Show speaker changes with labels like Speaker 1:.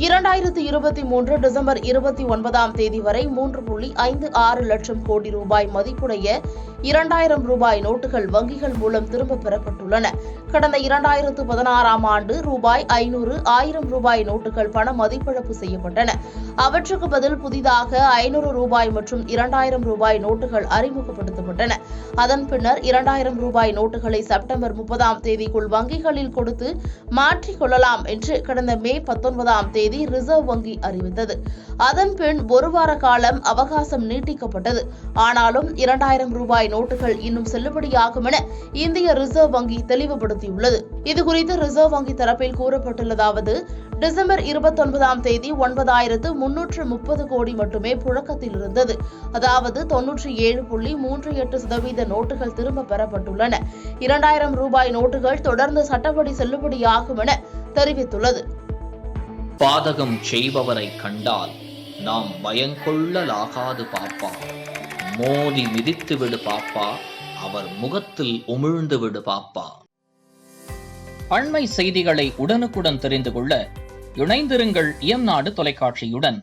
Speaker 1: 2023 December 29ஆம் தேதி வரை 3.56 லட்சம் கோடி ரூபாய் மதிப்புடைய 2000 ரூபாய் நோட்டுகள் வங்கிகள் மூலம் திரும்பப் பெறப்பட்டுள்ளன. கடந்த 2016ஆம் ஆண்டு ரூபாய் 500, 1000 ரூபாய் நோட்டுகள் பண மதிப்பிழப்பு செய்யப்பட்டன. அவற்றுக்கு பதில் புதிதாக 500 ரூபாய் மற்றும் 2000 ரூபாய் நோட்டுகள் அறிமுகப்படுத்தப்பட்டன. அதன் பின்னர் 2000 ரூபாய் நோட்டுகளை செப்டம்பர் 30ஆம் தேதிக்குள் வங்கிகளில் கொடுத்து மாற்றிக் கொள்ளலாம் என்று கடந்த மே 19ஆம் தேதி ரிசர்வ் வங்கி அறிவித்தது. அதன் பின் ஒரு வார காலம் அவகாசம் நீட்டிக்கப்பட்டது. ஆனாலும் 2000 ரூபாய் நோட்டுகள் இன்னும் செல்லுபடியாகும் என இந்திய ரிசர்வ் வங்கி தெளிவுபடுத்தியுள்ளது. இதுகுறித்து ரிசர்வ் வங்கி தரப்பில் கூறப்பட்டுள்ளதாவது: டிசம்பர் 29ஆம் தேதி 9330 கோடி மட்டுமே புழக்கத்தில் இருந்தது. அதாவது 97.38% நோட்டுகள் திரும்ப பெறப்பட்டுள்ளன. 2000 ரூபாய் நோட்டுகள் தொடர்ந்து சட்டப்படி செல்லுபடியாகும் என தெரிவித்துள்ளது.
Speaker 2: பாதகம் செய்பவரை கண்டால் நாம் பயங்கொள்ளலாகாது பாப்பா. மோதி மிதித்து விடு பாப்பா, அவர் முகத்தில் உமிழ்ந்து விடு பாப்பா. அண்மை செய்திகளை உடனுக்குடன் தெரிந்து கொள்ள இணைந்திருங்கள் இயம்நாடு தொலைக்காட்சியுடன்.